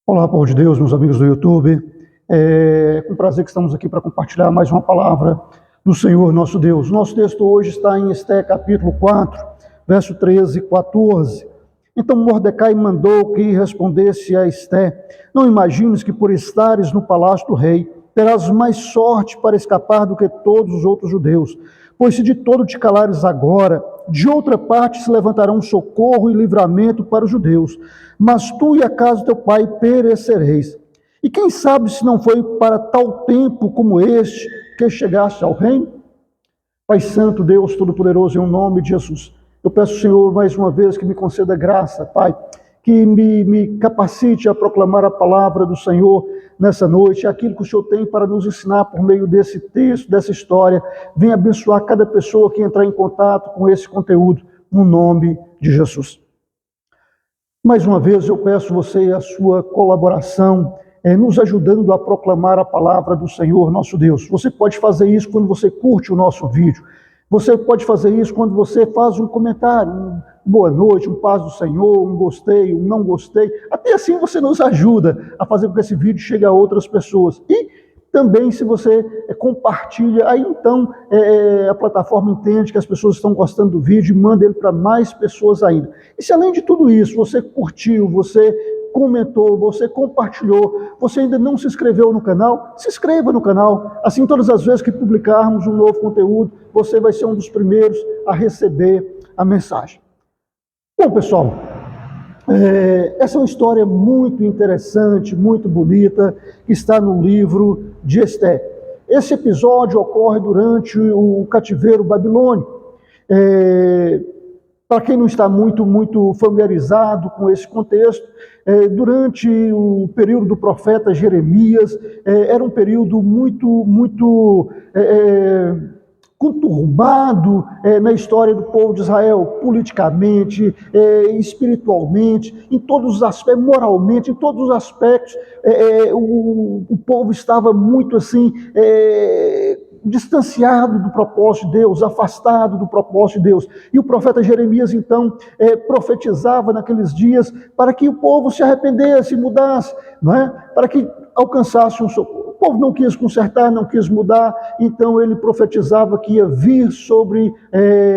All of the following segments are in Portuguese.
Olá, povo de Deus, meus amigos do YouTube. É com prazer que estamos aqui para compartilhar mais uma palavra do Senhor nosso Deus. Nosso texto hoje está em Esté, capítulo 4, verso 13 e 14. Então Mordecai mandou que respondesse a Esté: não imagines que por estares no palácio do rei, terás mais sorte para escapar do que todos os outros judeus. Pois se de todo te calares agora, de outra parte se levantarão socorro e livramento para os judeus, mas tu e a casa do teu pai perecereis. E quem sabe se não foi para tal tempo como este que chegaste ao reino? Pai Santo, Deus Todo-Poderoso, em nome de Jesus, eu peço, Senhor, mais uma vez que me conceda graça, Pai, que me capacite a proclamar a palavra do Senhor nessa noite, aquilo que o Senhor tem para nos ensinar por meio desse texto, dessa história. Venha abençoar cada pessoa que entrar em contato com esse conteúdo, no nome de Jesus. Mais uma vez eu peço você a sua colaboração, nos ajudando a proclamar a palavra do Senhor nosso Deus. Você pode fazer isso quando você curte o nosso vídeo. Você pode fazer isso quando você faz um comentário, um boa noite, um paz do Senhor, um gostei, um não gostei. Até assim você nos ajuda a fazer com que esse vídeo chegue a outras pessoas. E também se você compartilha, aí então a plataforma entende que as pessoas estão gostando do vídeo e manda ele para mais pessoas ainda. E se além de tudo isso, você curtiu, você comentou, você compartilhou, você ainda não se inscreveu no canal, se inscreva no canal. Assim, todas as vezes que publicarmos um novo conteúdo, você vai ser um dos primeiros a receber a mensagem. Bom, pessoal, essa é uma história muito interessante, muito bonita, que está no livro de Esté. Esse episódio ocorre durante o cativeiro babilônico. Para quem não está muito familiarizado com esse contexto, durante o período do profeta Jeremias, era um período muito conturbado na história do povo de Israel, politicamente, espiritualmente, em todos os aspectos, moralmente, em todos os aspectos, o povo estava muito assim, distanciado do propósito de Deus, afastado do propósito de Deus. E o profeta Jeremias, então, profetizava naqueles dias para que o povo se arrependesse, mudasse, não é? Para que alcançasse um socorro. O povo não quis consertar, não quis mudar, então ele profetizava que ia vir sobre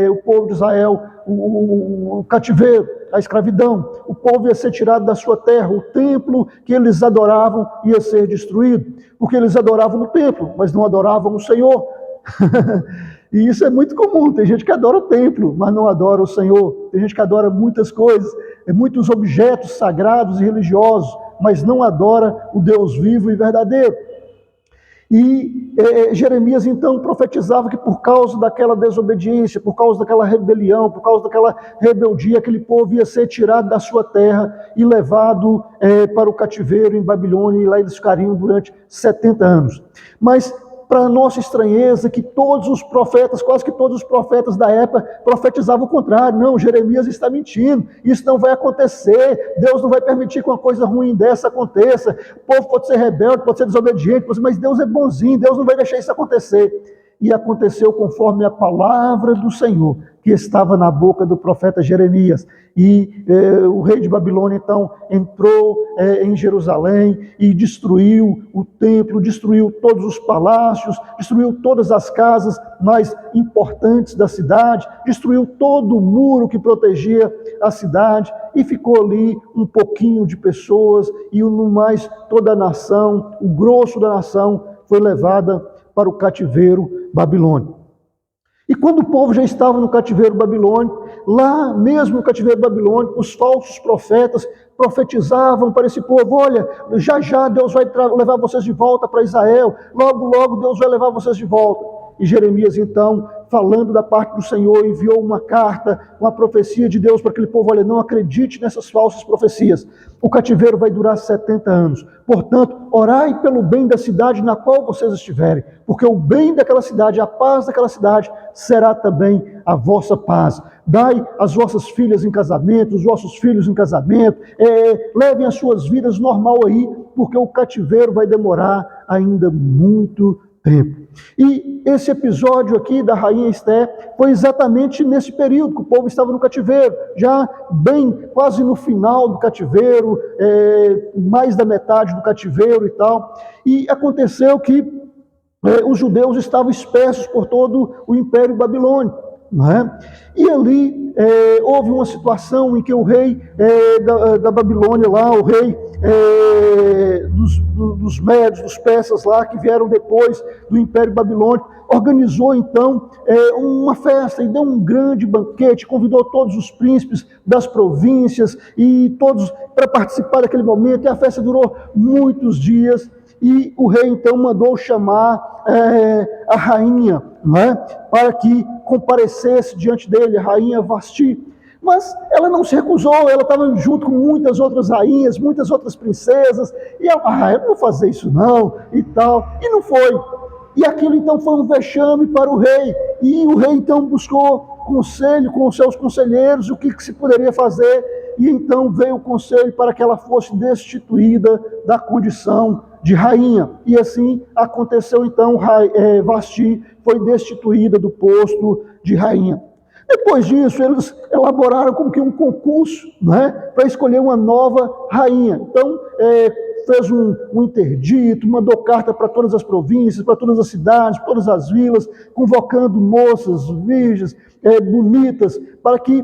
o povo de Israel o cativeiro, a escravidão. O povo ia ser tirado da sua terra, o templo que eles adoravam ia ser destruído, porque eles adoravam o templo, mas não adoravam o Senhor. E isso é muito comum, tem gente que adora o templo, mas não adora o Senhor. Tem gente que adora muitas coisas, muitos objetos sagrados e religiosos, mas não adora o Deus vivo e verdadeiro. E Jeremias então profetizava que por causa daquela desobediência, por causa daquela rebelião, por causa daquela rebeldia, aquele povo ia ser tirado da sua terra e levado para o cativeiro em Babilônia, e lá eles ficariam durante 70 anos. Mas para nossa estranheza, que todos os profetas, quase que todos os profetas da época profetizavam o contrário. Não, Jeremias está mentindo, isso não vai acontecer, Deus não vai permitir que uma coisa ruim dessa aconteça. O povo pode ser rebelde, pode ser desobediente, mas Deus é bonzinho, Deus não vai deixar isso acontecer. E aconteceu conforme a palavra do Senhor, que estava na boca do profeta Jeremias. E o rei de Babilônia, então, entrou em Jerusalém e destruiu o templo, destruiu todos os palácios, destruiu todas as casas mais importantes da cidade, destruiu todo o muro que protegia a cidade, e ficou ali um pouquinho de pessoas, e no mais toda a nação, o grosso da nação, foi levada para o cativeiro babilônico. E quando o povo já estava no cativeiro babilônico, lá mesmo no cativeiro babilônico, os falsos profetas profetizavam para esse povo: olha, já Deus vai levar vocês de volta para Israel, logo Deus vai levar vocês de volta. E Jeremias então, falando da parte do Senhor, enviou uma carta, uma profecia de Deus para aquele povo: olha, não acredite nessas falsas profecias, o cativeiro vai durar 70 anos, portanto, orai pelo bem da cidade na qual vocês estiverem, porque o bem daquela cidade, a paz daquela cidade, será também a vossa paz. Dai as vossas filhas em casamento, os vossos filhos em casamento, levem as suas vidas normal aí, porque o cativeiro vai demorar ainda muito tempo. E esse episódio aqui da rainha Esté foi exatamente nesse período que o povo estava no cativeiro, já bem quase no final do cativeiro, mais da metade do cativeiro e tal. E aconteceu que os judeus estavam dispersos por todo o Império Babilônico, não é? E ali houve uma situação em que o rei da Babilônia lá, o rei dos médios, dos persas lá, que vieram depois do Império Babilônico, organizou então uma festa e deu um grande banquete, convidou todos os príncipes das províncias e todos para participar daquele momento, e a festa durou muitos dias. E o rei então mandou chamar a rainha, não é? Para que comparecesse diante dele, a rainha Vasti. Mas ela não se recusou, ela estava junto com muitas outras rainhas, muitas outras princesas, e ela, eu não vou fazer isso não, e tal, e não foi. E aquilo então foi um vexame para o rei, e o rei então buscou conselho com os seus conselheiros, o que se poderia fazer, e então veio o conselho para que ela fosse destituída da condição de rainha. E assim aconteceu então, Vasti foi destituída do posto de rainha. Depois disso, eles elaboraram como que um concurso, né, para escolher uma nova rainha. Então, fez um interdito, mandou carta para todas as províncias, para todas as cidades, todas as vilas, convocando moças, virgens, bonitas, para que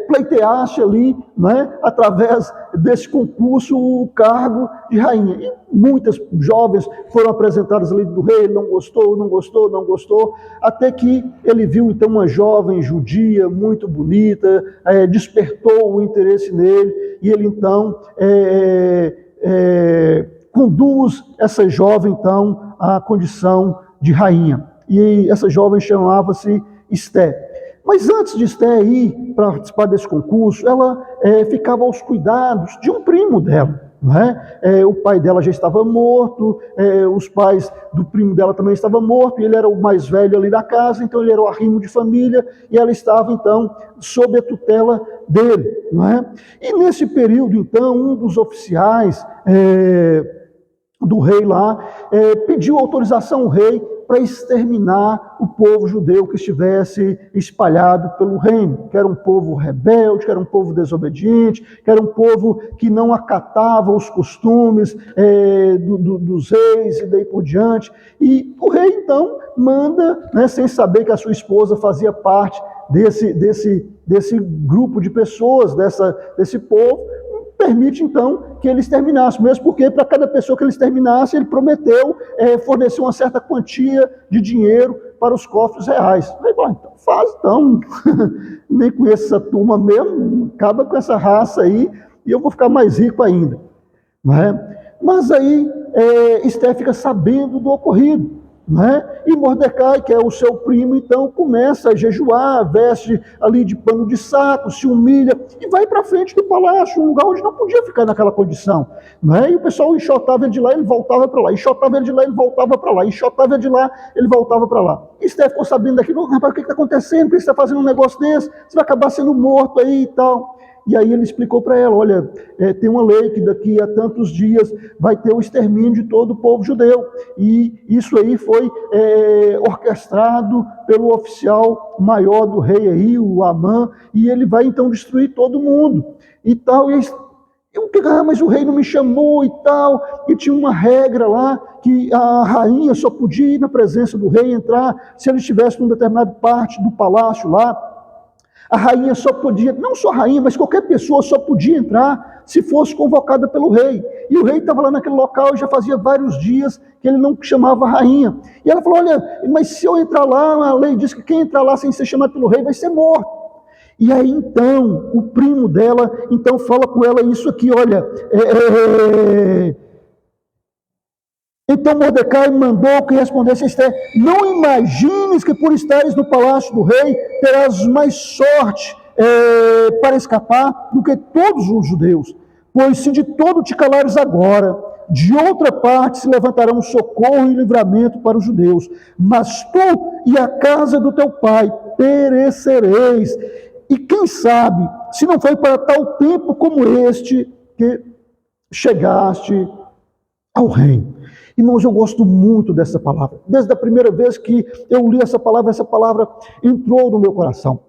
pleiteasse ali, né, através desse concurso, o cargo de rainha. E muitas jovens foram apresentadas ali do rei, ele não gostou, até que ele viu então uma jovem judia muito bonita, despertou o interesse nele, e ele então conduz essa jovem então à condição de rainha. E essa jovem chamava-se Esté. Mas antes de Esté ir para participar desse concurso, ela ficava aos cuidados de um primo dela. Não é? O pai dela já estava morto, os pais do primo dela também estavam mortos, e ele era o mais velho ali da casa, então ele era o arrimo de família, e ela estava então sob a tutela dele. Não é? E nesse período, então, um dos oficiais do rei lá pediu autorização ao rei para exterminar o povo judeu que estivesse espalhado pelo reino, que era um povo rebelde, que era um povo desobediente, que era um povo que não acatava os costumes dos reis e daí por diante. E o rei então manda, né, sem saber que a sua esposa fazia parte desse grupo de pessoas, desse povo, permite então que ele exterminasse, mesmo porque para cada pessoa que ele exterminasse, ele prometeu fornecer uma certa quantia de dinheiro para os cofres reais. Aí, bom, então faz, então, nem conheço essa turma mesmo, acaba com essa raça aí, e eu vou ficar mais rico ainda. Não é? Mas aí Esté fica sabendo do ocorrido. Né? E Mordecai, que é o seu primo, então começa a jejuar, veste ali de pano de saco, se humilha e vai para frente do palácio, um lugar onde não podia ficar naquela condição. Né? E o pessoal enxotava ele de lá, ele voltava para lá, enxotava ele de lá, ele voltava para lá, enxotava ele de lá, ele voltava para lá. E Esté ficou sabendo daquilo, rapaz, o que está acontecendo? Por que você está fazendo um negócio desse? Você vai acabar sendo morto aí e tal. E aí ele explicou para ela, olha, tem uma lei que daqui a tantos dias vai ter o extermínio de todo o povo judeu. E isso aí foi orquestrado pelo oficial maior do rei aí, o Amã, e ele vai então destruir todo mundo. E tal, mas o rei não me chamou e tal, e tinha uma regra lá, que a rainha só podia ir na presença do rei, entrar, se ele estivesse numa determinada parte do palácio lá. A rainha só podia, não só a rainha, mas qualquer pessoa só podia entrar se fosse convocada pelo rei. E o rei estava lá naquele local e já fazia vários dias que ele não chamava a rainha. E ela falou, olha, mas se eu entrar lá, a lei diz que quem entrar lá sem ser chamado pelo rei vai ser morto. E aí então, o primo dela, então fala com ela isso aqui, olha, Então Mordecai mandou que respondesse a Esté, não imagines que por estares no palácio do rei terás mais sorte para escapar do que todos os judeus. Pois se de todo te calares agora, de outra parte se levantarão socorro e livramento para os judeus. Mas tu e a casa do teu pai perecereis. E quem sabe, se não foi para tal tempo como este que chegaste ao reino. Irmãos, eu gosto muito dessa palavra. Desde a primeira vez que eu li essa palavra entrou no meu coração.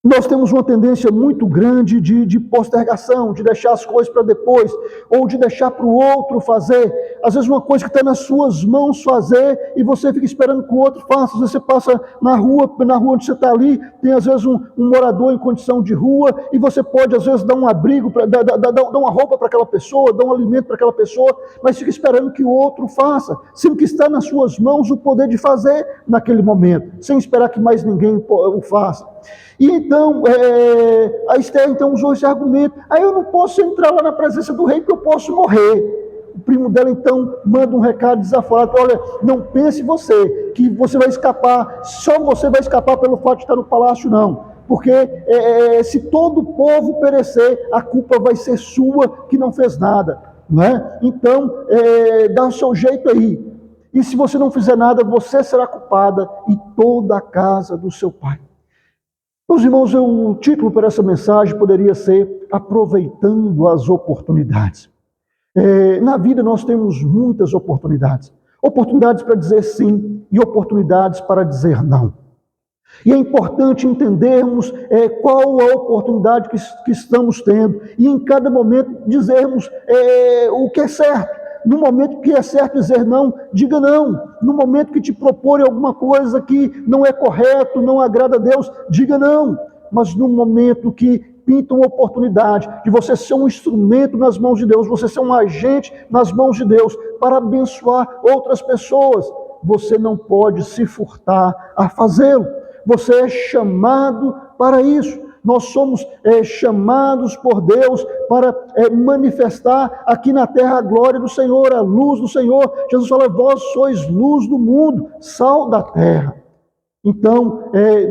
Nós temos uma tendência muito grande de postergação, de deixar as coisas para depois, ou de deixar para o outro fazer. Às vezes uma coisa que está nas suas mãos fazer, e você fica esperando que o outro faça. Às vezes você passa na rua onde você está ali, tem às vezes um morador em condição de rua, e você pode às vezes dar um abrigo, dar uma roupa para aquela pessoa, dar um alimento para aquela pessoa, mas fica esperando que o outro faça, sendo que está nas suas mãos o poder de fazer naquele momento, sem esperar que mais ninguém o faça. E então, a Esther então usou esse argumento: aí eu não posso entrar lá na presença do rei porque eu posso morrer. O primo dela então manda um recado desaforado: olha, não pense você que você vai escapar, só você vai escapar pelo fato de estar no palácio, não. Porque se todo o povo perecer, a culpa vai ser sua que não fez nada, não é? Então, dá o seu jeito aí. E se você não fizer nada, você será culpada e toda a casa do seu pai. Meus irmãos, o título para essa mensagem poderia ser Aproveitando as Oportunidades. Na vida nós temos muitas oportunidades. Oportunidades para dizer sim e oportunidades para dizer não. E é importante entendermos qual a oportunidade que estamos tendo e em cada momento dizermos o que é certo. No momento que é certo dizer não, diga não. No momento que te proporem alguma coisa que não é correto, não agrada a Deus, diga não. Mas no momento que pinta uma oportunidade de você ser um instrumento nas mãos de Deus, você ser um agente nas mãos de Deus para abençoar outras pessoas, você não pode se furtar a fazê-lo. Você é chamado para isso. Nós somos chamados por Deus para manifestar aqui na terra a glória do Senhor, a luz do Senhor. Jesus fala: vós sois luz do mundo, sal da terra. Então,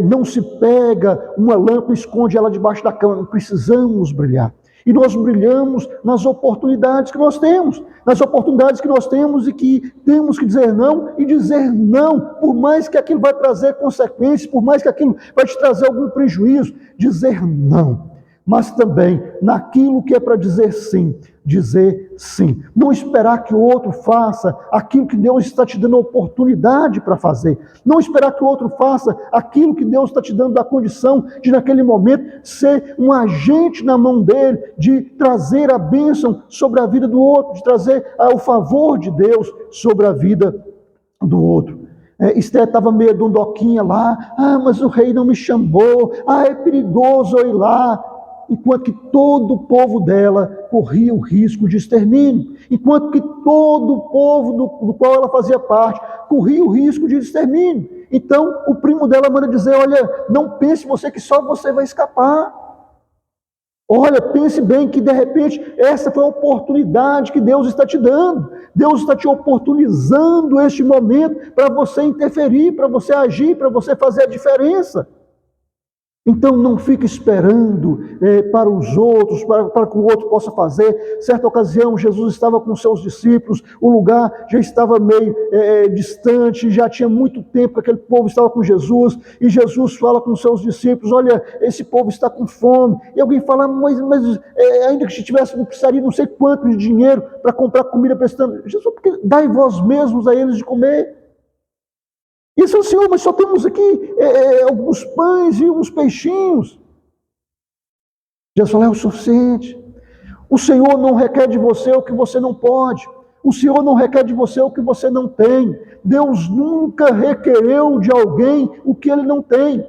não se pega uma lâmpada e esconde ela debaixo da cama. Precisamos brilhar. E nós brilhamos nas oportunidades que nós temos. Nas oportunidades que nós temos e que temos que dizer não. E dizer não, por mais que aquilo vai trazer consequências, por mais que aquilo vai te trazer algum prejuízo. Dizer não. Mas também, naquilo que é para dizer sim, dizer sim. Não esperar que o outro faça aquilo que Deus está te dando a oportunidade para fazer. Não esperar que o outro faça aquilo que Deus está te dando a condição de, naquele momento, ser um agente na mão dele, de trazer a bênção sobre a vida do outro, de trazer o favor de Deus sobre a vida do outro. Esther estava meio dondoquinha lá: mas o rei não me chamou, é perigoso eu ir lá. Enquanto que todo o povo dela corria o risco de extermínio, enquanto que todo o povo do qual ela fazia parte corria o risco de extermínio. Então o primo dela manda dizer: olha, não pense você que só você vai escapar. Olha, pense bem que de repente essa foi a oportunidade que Deus está te dando. Deus está te oportunizando este momento para você interferir, para você agir, para você fazer a diferença. Então não fique esperando para os outros, para que o outro possa fazer. Certa ocasião Jesus estava com seus discípulos, o lugar já estava meio distante, já tinha muito tempo que aquele povo estava com Jesus, e Jesus fala com seus discípulos: olha, esse povo está com fome. E alguém fala: mas ainda que se tivesse, não precisaria não sei quanto de dinheiro para comprar comida para esse tanto. Jesus, porque dai vós mesmos a eles de comer. E ele falou: Senhor, mas só temos aqui alguns pães e uns peixinhos. Jesus falou: é o suficiente. O Senhor não requer de você o que você não pode. O Senhor não requer de você o que você não tem. Deus nunca requereu de alguém o que ele não tem.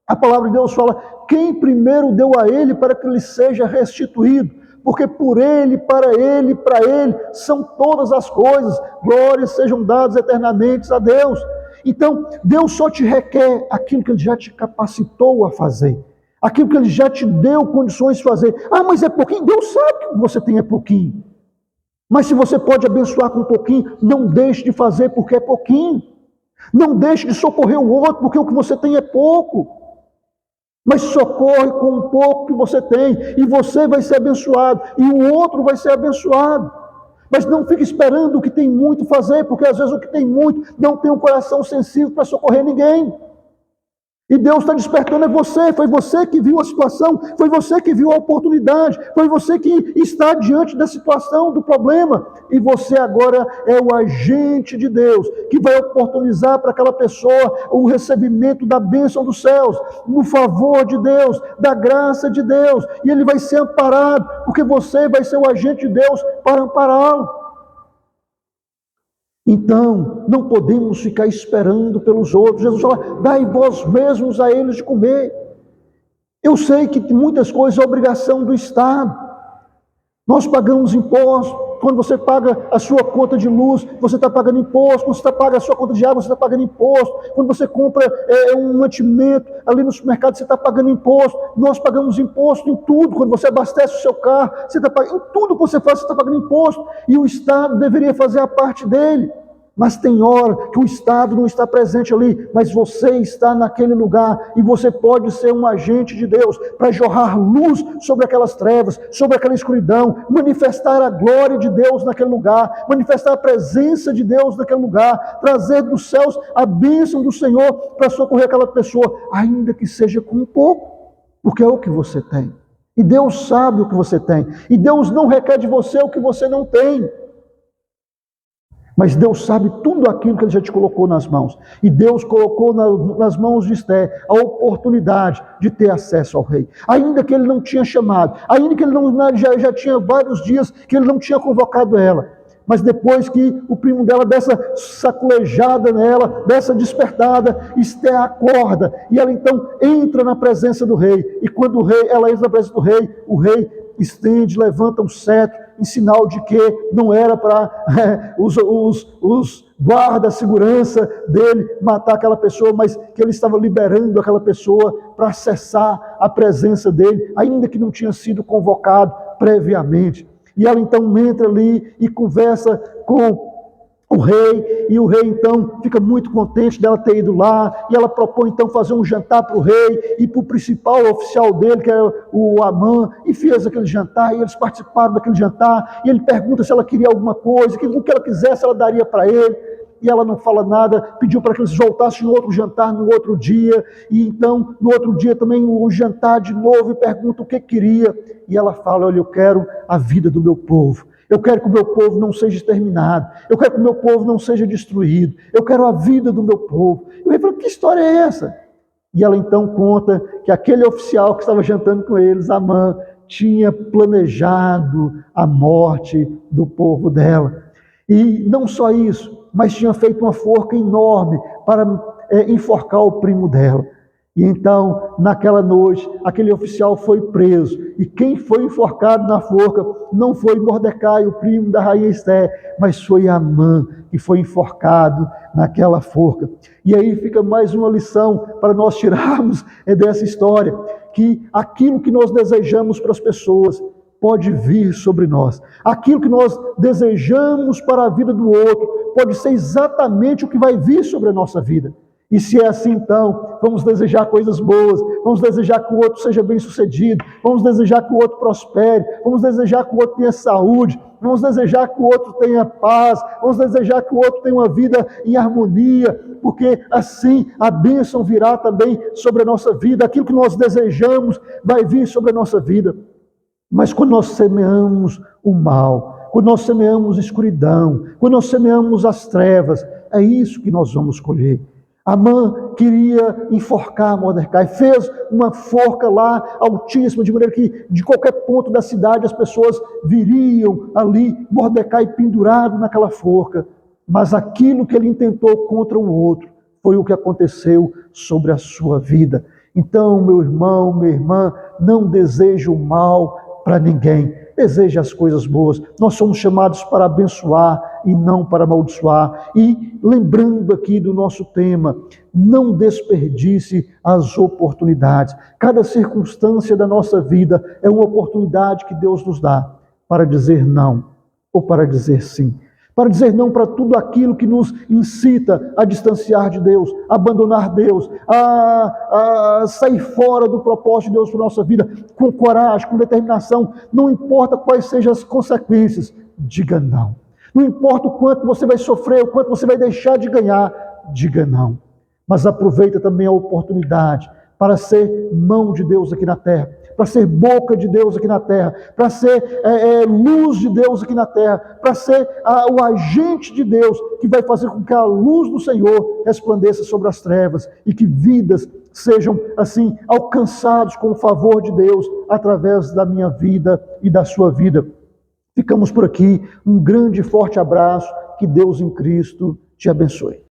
A palavra de Deus fala: quem primeiro deu a ele para que lhe seja restituído. Porque por ele, para ele são todas as coisas. Glórias sejam dadas eternamente a Deus. Então, Deus só te requer aquilo que Ele já te capacitou a fazer, aquilo que Ele já te deu condições de fazer. Mas é pouquinho? Deus sabe que você tem pouquinho. Mas se você pode abençoar com um pouquinho, não deixe de fazer porque é pouquinho. Não deixe de socorrer o outro porque o que você tem é pouco. Mas socorre com um pouco que você tem, e você vai ser abençoado, e o outro vai ser abençoado. Mas não fique esperando o que tem muito fazer, porque às vezes o que tem muito não tem um coração sensível para socorrer ninguém. E Deus está despertando você, foi você que viu a situação, foi você que viu a oportunidade, foi você que está diante da situação, do problema, e você agora é o agente de Deus, que vai oportunizar para aquela pessoa o recebimento da bênção dos céus, do favor de Deus, da graça de Deus, e ele vai ser amparado, porque você vai ser o agente de Deus para ampará-lo. Então, não podemos ficar esperando pelos outros. Jesus fala, dai vós mesmos a eles de comer. Eu sei que muitas coisas é obrigação do Estado. Nós pagamos impostos. Quando você paga a sua conta de luz, você está pagando imposto. Quando você paga a sua conta de água, você está pagando imposto. Quando você compra um mantimento ali no supermercado, você está pagando imposto. Nós pagamos imposto em tudo. Quando você abastece o seu carro, você está pagando. Em tudo que você faz, você está pagando imposto. E o Estado deveria fazer a parte dele. Mas tem hora que o Estado não está presente ali, mas você está naquele lugar e você pode ser um agente de Deus para jorrar luz sobre aquelas trevas, sobre aquela escuridão, manifestar a glória de Deus naquele lugar, manifestar a presença de Deus naquele lugar, trazer dos céus a bênção do Senhor para socorrer aquela pessoa, ainda que seja com um pouco, porque é o que você tem. E Deus sabe o que você tem. E Deus não requer de você o que você não tem. Mas Deus sabe tudo aquilo que Ele já te colocou nas mãos. E Deus colocou nas mãos de Esther a oportunidade de ter acesso ao rei. Ainda que ele não tinha chamado, ainda que ele já tinha vários dias que ele não tinha convocado ela. Mas depois que o primo dela dessa saculejada nela, dessa despertada, Esther acorda. E ela então entra na presença do rei. E quando ela entra na presença do rei, o rei estende, levanta um cetro, em sinal de que não era para os guardas, segurança dele matar aquela pessoa, mas que ele estava liberando aquela pessoa para acessar a presença dele, ainda que não tinha sido convocado previamente. E ela então entra ali e conversa com o rei, e o rei então fica muito contente dela ter ido lá, e ela propõe então fazer um jantar para o rei, e para o principal oficial dele, que era o Amã, e fez aquele jantar, e eles participaram daquele jantar, e ele pergunta se ela queria alguma coisa, que o que ela quisesse ela daria para ele, e ela não fala nada, pediu para que eles voltassem no outro jantar, no outro dia, e então no outro dia também o jantar de novo, e pergunta o que queria, e ela fala, olha, eu quero a vida do meu povo, eu quero que o meu povo não seja exterminado. Eu quero que o meu povo não seja destruído. Eu quero a vida do meu povo. E o rei falou, que história é essa? E ela então conta que aquele oficial que estava jantando com eles, Amã, tinha planejado a morte do povo dela. E não só isso, mas tinha feito uma forca enorme para enforcar o primo dela. E então, naquela noite, aquele oficial foi preso. E quem foi enforcado na forca não foi Mordecai, o primo da rainha Esther, mas foi Amã, que foi enforcado naquela forca. E aí fica mais uma lição para nós tirarmos dessa história, que aquilo que nós desejamos para as pessoas pode vir sobre nós. Aquilo que nós desejamos para a vida do outro pode ser exatamente o que vai vir sobre a nossa vida. E se é assim, então, vamos desejar coisas boas, vamos desejar que o outro seja bem-sucedido, vamos desejar que o outro prospere, vamos desejar que o outro tenha saúde, vamos desejar que o outro tenha paz, vamos desejar que o outro tenha uma vida em harmonia, porque assim a bênção virá também sobre a nossa vida, aquilo que nós desejamos vai vir sobre a nossa vida. Mas quando nós semeamos o mal, quando nós semeamos escuridão, quando nós semeamos as trevas, é isso que nós vamos colher. Amã queria enforcar Mordecai, fez uma forca lá altíssima, de maneira que de qualquer ponto da cidade as pessoas viriam ali Mordecai pendurado naquela forca. Mas aquilo que ele intentou contra o outro foi o que aconteceu sobre a sua vida. Então, meu irmão, minha irmã, não deseje o mal para ninguém. Deseje as coisas boas. Nós somos chamados para abençoar e não para amaldiçoar. E lembrando aqui do nosso tema, não desperdice as oportunidades. Cada circunstância da nossa vida é uma oportunidade que Deus nos dá para dizer não ou para dizer sim. Para dizer não para tudo aquilo que nos incita a distanciar de Deus, a abandonar Deus, a sair fora do propósito de Deus para a nossa vida, com coragem, com determinação, não importa quais sejam as consequências, diga não. Não importa o quanto você vai sofrer, o quanto você vai deixar de ganhar, diga não. mas aproveita também a oportunidade para ser mão de Deus aqui na terra, para ser boca de Deus aqui na terra, para ser luz de Deus aqui na terra, para ser o agente de Deus que vai fazer com que a luz do Senhor resplandeça sobre as trevas e que vidas sejam assim alcançados com o favor de Deus através da minha vida e da sua vida. Ficamos por aqui, um grande e forte abraço, que Deus em Cristo te abençoe.